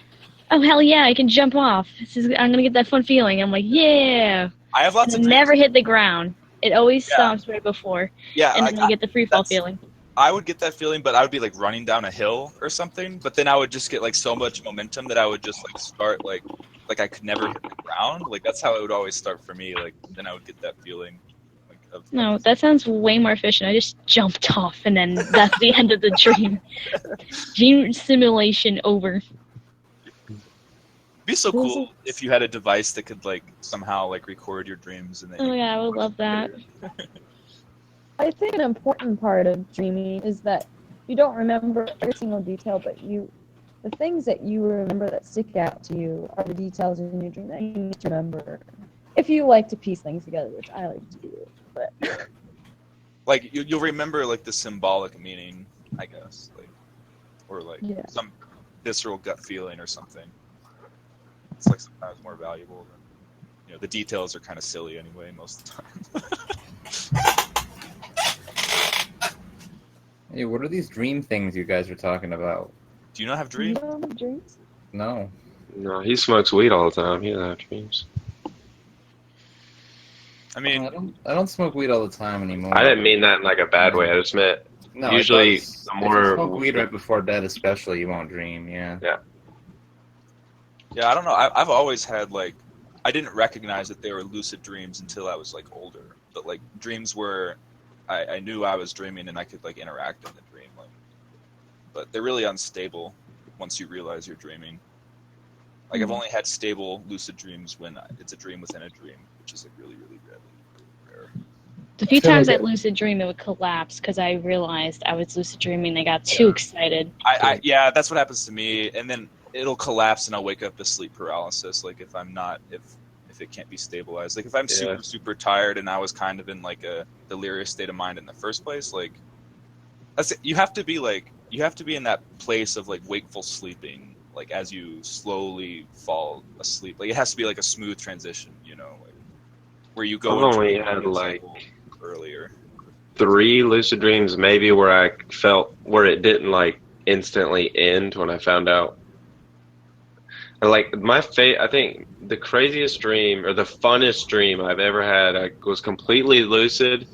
oh, hell yeah, I can jump off. I'm going to get that fun feeling. I'm like, yeah.
I have lots
And
of
it
dreams.
never hit the ground. It always
Yeah.
stops right before.
Yeah,
And
like,
then I get the free fall
that's-
feeling.
I would get that feeling, but I would be like running down a hill or something. But then I would just get like so much momentum that I would just like start like I could never hit the ground. Like that's how it would always start for me. Like then I would get that feeling. Like, of,
No, that sounds way more efficient. I just jumped off, and then that's the end of the dream. Dream simulation over.
It'd be so cool if you had a device that could like somehow like record your dreams and then.
Oh yeah, I would love that.
I think an important part of dreaming is that you don't remember every single detail, but the things that you remember that stick out to you are the details in your dream that you need to remember. If you like to piece things together, which I like to do, but
Like you'll remember like the symbolic meaning, I guess, like or like
Yeah.
some visceral gut feeling or something. It's like sometimes more valuable than the details are kind of silly anyway most of the time.
Hey, what are these dream things you guys are talking about?
Do you not have
you
dreams?
don't have dreams.
No.
No, he smokes weed all the time. He doesn't have dreams.
I mean,
I don't smoke weed all the time anymore.
I didn't mean that in like a bad way. I just meant
No,
usually
it does.
the
If
more-
you smoke weed right before bed, especially, you won't dream. Yeah.
yeah, I don't know. I've always had like I didn't recognize that they were lucid dreams until I was like older. But like dreams where I knew I was dreaming and I could like interact in the dream. Like, but they're really unstable once you realize you're dreaming. Like I've only had stable lucid dreams when it's a dream within a dream, which is like really, really rare.
The few
I feel
times
like
I lucid dream, it would collapse because I realized I was lucid dreaming. I got too excited.
Yeah, that's what happens to me, and then it'll collapse and I'll wake up to sleep paralysis. Like if it can't be stabilized, like if I'm super tired and I was kind of in like a delirious state of mind in the first place, like you have to be in that place of like wakeful sleeping, like as you slowly fall asleep. Like it has to be like a smooth transition, like where you go.
I've only
into
had like
earlier
3 lucid dreams, maybe where I felt where it didn't like instantly end when I found out. Like I think the craziest dream or the funnest dream I've ever had, I was completely lucid,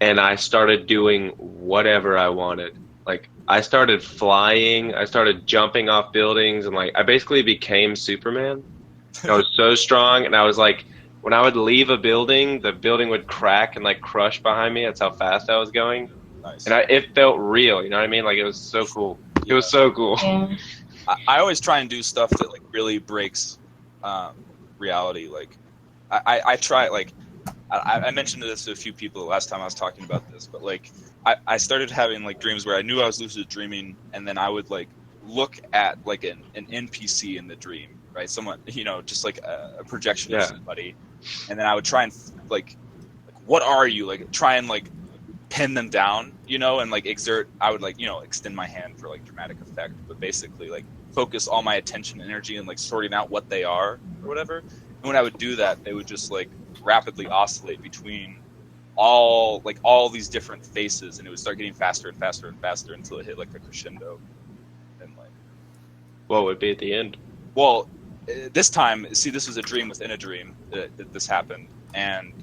and I started doing whatever I wanted. Like I started flying, I started jumping off buildings, and like I basically became Superman. I was so strong, and I was like, when I would leave a building, the building would crack and like crush behind me. That's how fast I was going,
nice.
and it felt real. You know what I mean? Like it was so cool. It was so cool.
Yeah.
I always try and do stuff that like really breaks reality. Like I try like I mentioned this to a few people the last time I was talking about this, but like I started having like dreams where I knew I was lucid dreaming, and then I would like look at like an NPC in the dream, right? Someone, just like a projection of somebody, and then I would try and like what are you, like try and like pin them down, and like I would like extend my hand for like dramatic effect, but basically like focus all my attention and energy and like sorting out what they are or whatever. And when I would do that, they would just like rapidly oscillate between all these different faces, and it would start getting faster and faster and faster until it hit like a crescendo. And like,
What would be at the end?
well, this time, see, this was a dream within a dream that this happened, and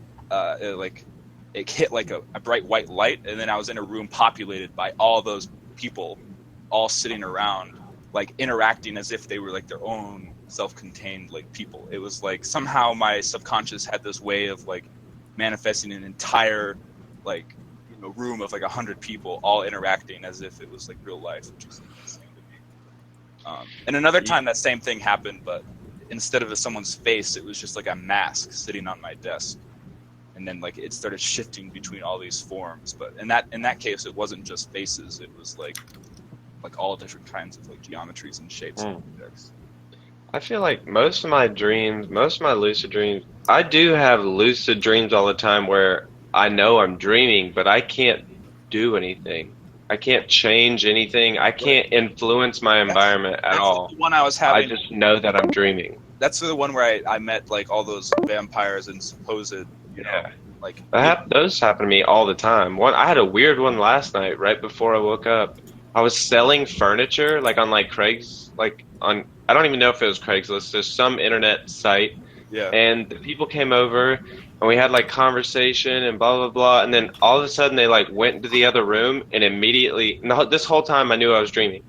it hit like a bright white light, and then I was in a room populated by all those people, all sitting around, like interacting as if they were like their own self-contained like people. It was like somehow my subconscious had this way of like manifesting an entire like room of like 100 people all interacting as if it was like real life, which was insane to me. And another time that same thing happened, but instead of someone's face, it was just like a mask sitting on my desk. And then like it started shifting between all these forms, but in that case, it wasn't just faces. It was like like all different kinds of like geometries and shapes of objects.
I feel like most of my lucid dreams, I do have lucid dreams all the time where I know I'm dreaming, but I can't do anything. I can't change anything. I can't influence my environment at all.
The one I was
I
having.
just know that I'm dreaming.
That's the one where I met like all those vampires and supposed,
Yeah.
like
Those happen to me all the time. I had a weird one last night, right before I woke up. I was selling furniture, like on like I don't even know if it was Craigslist. There's some internet site,
yeah.
and the people came over, and we had like conversation and blah blah blah. And then all of a sudden they like went into the other room, and immediately, no, this whole time I knew I was dreaming.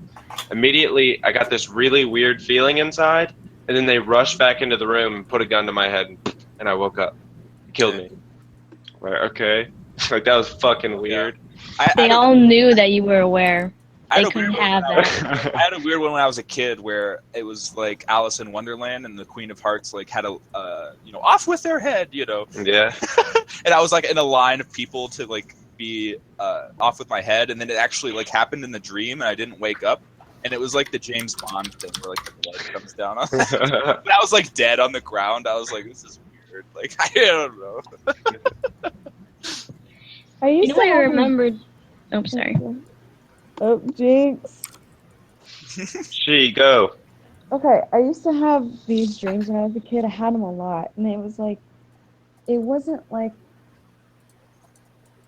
Immediately I got this really weird feeling inside, and then they rushed back into the room and put a gun to my head, and I woke up. It killed me. Like, okay, like that was fucking weird.
They all knew that you were aware. They couldn't have
that. I had a weird one when I was a kid where it was like Alice in Wonderland and the Queen of Hearts like had a off with their head,
Yeah.
And I was like in a line of people to like be off with my head, and then it actually like happened in the dream, and I didn't wake up, and it was like the James Bond thing where like the blood comes down on. But I was like dead on the ground. I was like, this is weird. Like I don't know.
You know what I remembered? Oh, sorry.
Oh, Jinx.
She go.
Okay, I used to have these dreams when I was a kid. I had them a lot, and it was like, it wasn't like,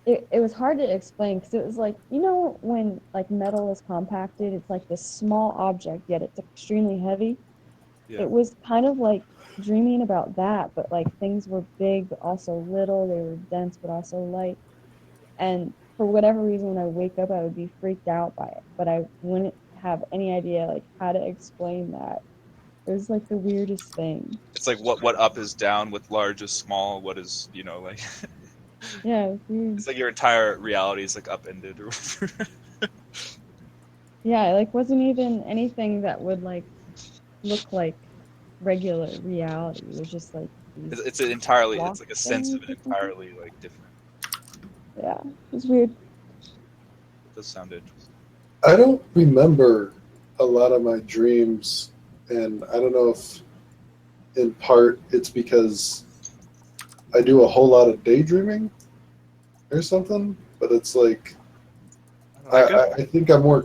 it was hard to explain because it was like, when like metal is compacted, it's like this small object, yet it's extremely heavy.
Yeah.
It was kind of like dreaming about that, but like things were big but also little. They were dense but also light. And for whatever reason, when I wake up, I would be freaked out by it, but I wouldn't have any idea like how to explain that. It was like the weirdest thing.
It's like what up is down, what large is small, what is like.
Yeah, it was weird.
It's like your entire reality is like upended or whatever.
Yeah, it like wasn't even anything that would like look like regular reality. It was just like
it's like a sense of it entirely like different.
Yeah, it was weird.
It does sound interesting.
I don't remember a lot of my dreams, and I don't know if in part it's because I do a whole lot of daydreaming or something, but it's like I think I'm more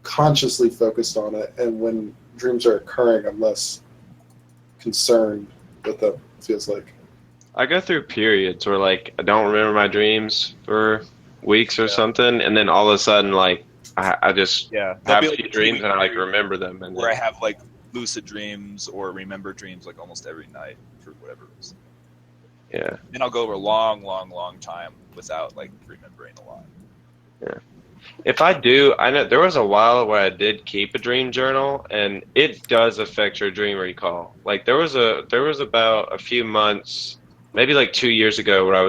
consciously focused on it, and when dreams are occurring, I'm less concerned what that feels like.
I go through periods where like I don't remember my dreams for weeks or something, and then all of a sudden like I just have a few dreams and I like remember them. And
where I have like lucid dreams or remember dreams like almost every night for whatever reason.
Yeah.
Then I'll go over a long, long, long time without like remembering a lot.
Yeah. If I do, I know there was a while where I did keep a dream journal, and it does affect your dream recall. Like there was about a few months, maybe like 2 years ago, where I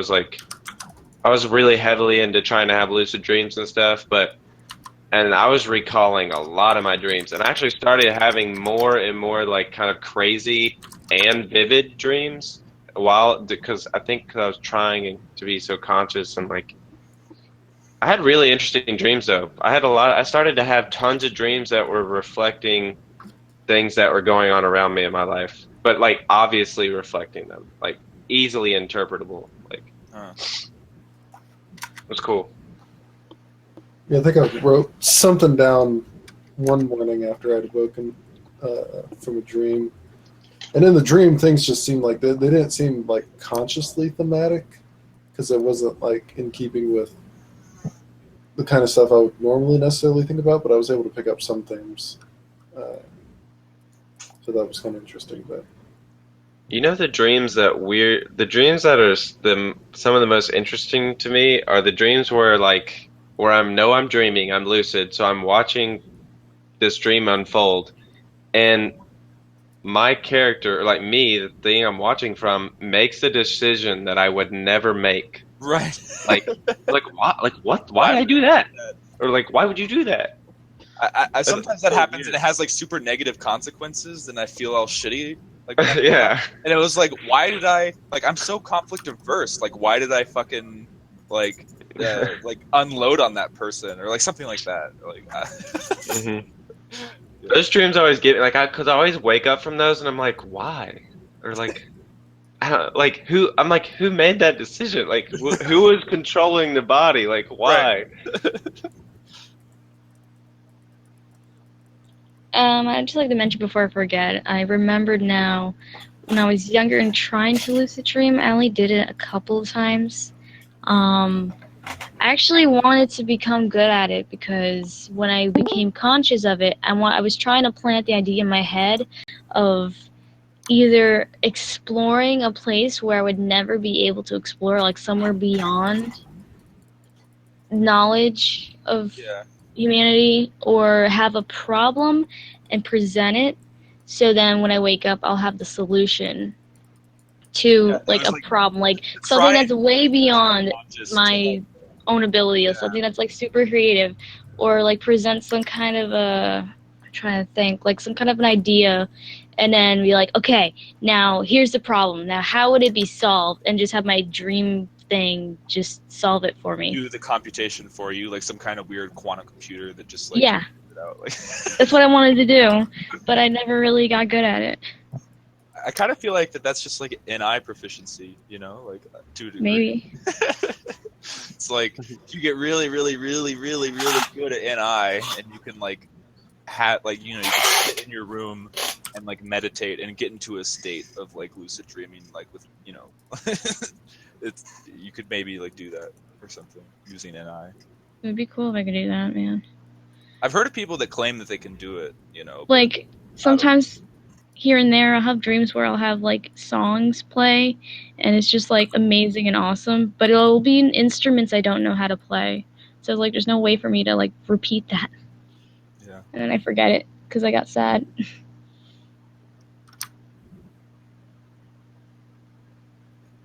was really heavily into trying to have lucid dreams and stuff, and I was recalling a lot of my dreams, and I actually started having more and more like kind of crazy and vivid dreams because I was trying to be so conscious, and like I had really interesting dreams though. I started to have tons of dreams that were reflecting things that were going on around me in my life, but like obviously reflecting them, like easily interpretable. Like it was cool.
Yeah, I think I wrote something down one morning after I'd woken from a dream. And in the dream, things just seemed like they didn't seem like consciously thematic, because it wasn't like in keeping with the kind of stuff I would normally necessarily think about, but I was able to pick up some things. So that was kind of interesting. But
the dreams that are some of the most interesting to me are the dreams where I'm dreaming, I'm lucid, so I'm watching this dream unfold, and my character, like me, the thing I'm watching from, makes a decision that I would never make.
Right.
Like why? Like what? Why did I do that? Or like, why would you do that?
I sometimes that happens and it has like super negative consequences, and I feel all shitty. Like
yeah.
And it was like, why did I I'm so conflict averse. Like, why did I fucking like like unload on that person or like something like that. Like,
Mhm. Those dreams always get like because I always wake up from those and I'm like, why? Or like, I don't like who. I'm like, who made that decision? Like, who was controlling the body? Like, why?
I'd just like to mention before I forget, I remembered now when I was younger and trying to lucid dream, I only did it a couple of times. I actually wanted to become good at it because when I became conscious of it, I was trying to plant the idea in my head of either exploring a place where I would never be able to explore, like somewhere beyond knowledge of
yeah,
humanity, or have a problem and present it, so then when I wake up I'll have the solution to
Yeah, it
like
was
a
like
problem, like
try
something
and
that's way beyond
conscious to,
my own ability, or
Yeah.
something that's like super creative, or like present some kind of I'm trying to think, like some kind of an idea, and then be like, okay, now here's the problem, now how would it be solved, and just have my dream thing just solve it for me.
do the computation for you, like some kind of weird quantum computer that just like
Yeah,
figures it out. Like,
that's what I wanted to do, but I never really got good at it.
I kind of feel like that's just like NI proficiency, you know, like to a degree.
Maybe.
It's like if you get really, really, really, really, really good at NI, and you can like have like you can sit in your room and like meditate and get into a state of like lucid dreaming, like with you could maybe like do that or something using NI.
It would be cool if I could do that, man.
I've heard of people that claim that they can do it, you know.
Like, sometimes here and there I'll have dreams where I'll have like songs play, and it's just like amazing and awesome, but it'll be in instruments I don't know how to play. So like there's no way for me to like repeat that.
Yeah.
And then I forget it because I got sad.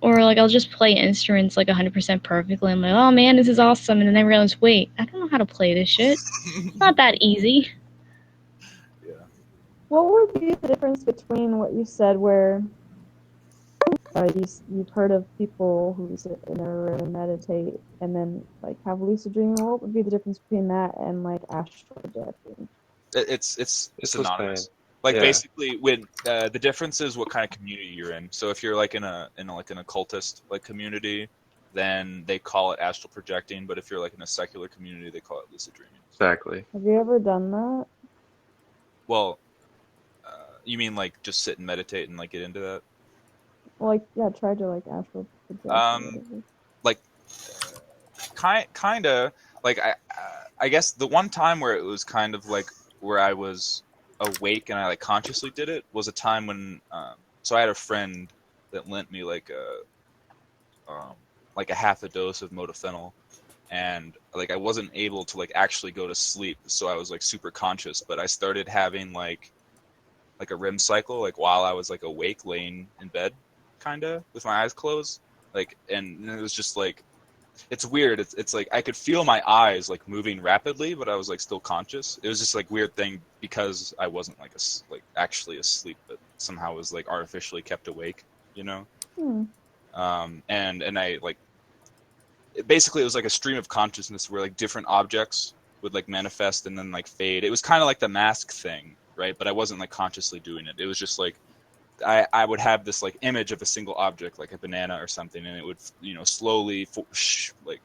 Or like I'll just play instruments like 100% perfectly. I'm like, oh man, this is awesome, and then I realize, wait, I don't know how to play this shit. It's not that easy.
Yeah.
What would be the difference between what you said where you've heard of people who sit in their room and meditate and then like have lucid dreaming? What would be the difference between that and like astral projecting?
It's synonymous.
same.
Like
Yeah.
basically, when the difference is what kind of community you're in. So if you're like in like an occultist like community, then they call it astral projecting. But if you're like in a secular community, they call it lucid dreaming.
Exactly.
Have you ever done that?
Well, you mean like just sit and meditate and like get into that?
Well, like, yeah, try to like astral project. or whatever.
Kinda like I guess the one time where it was kind of like where I was awake and I like consciously did it was a time when so I had a friend that lent me like a half a dose of modafinil, and like I wasn't able to like actually go to sleep, so I was like super conscious, but I started having like a REM cycle like while I was like awake laying in bed kind of with my eyes closed, like, and it was just like it's weird. It's like I could feel my eyes like moving rapidly, but I was like still conscious. It was just like weird thing because I wasn't like actually asleep, but somehow was like artificially kept awake, you know. And I like basically it was like a stream of consciousness where like different objects would like manifest and then like fade. It was kind of like the mask thing, right? But I wasn't like consciously doing it. It was just like I would have this like image of a single object, like a banana or something, and it would slowly like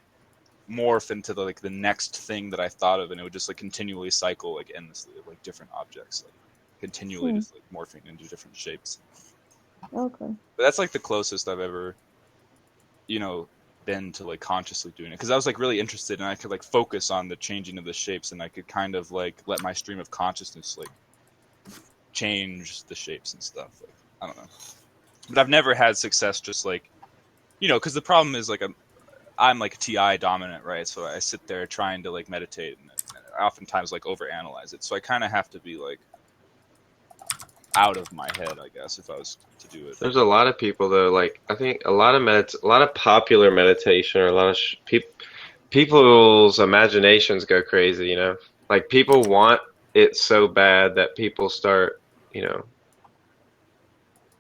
morph into the next thing that I thought of, and it would just like continually cycle like endlessly of like different objects, like continually just like morphing into different shapes.
Okay.
But that's like the closest I've ever, been to like consciously doing it, because I was like really interested and I could like focus on the changing of the shapes, and I could kind of like let my stream of consciousness like change the shapes and stuff. Like, I don't know, but I've never had success just like, because the problem is like I'm like a TI dominant, right? So I sit there trying to like meditate, and I oftentimes like overanalyze it. So I kind of have to be like out of my head, I guess, if I was to do it.
There's a lot of people though. Like I think a lot of popular meditation, or a lot of people's imaginations go crazy. You know, like people want it so bad that people start,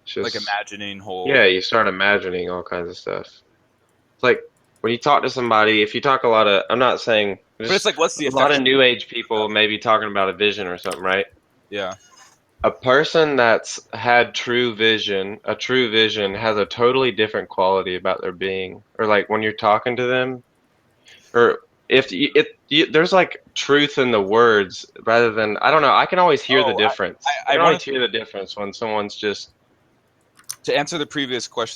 just
like imagining whole.
Yeah, you start imagining all kinds of stuff. It's like when you talk to somebody, if you talk a lot of, I'm not saying,
But it's like, what's the
a lot of
effect?
new age people maybe talking about a vision or something, right?
Yeah.
A person that's had a true vision has a totally different quality about their being. Or like when you're talking to them, or there's like truth in the words rather than, I don't know, I can always hear the difference. I
I
can
wanted
always hear the difference when someone's just
to answer the previous question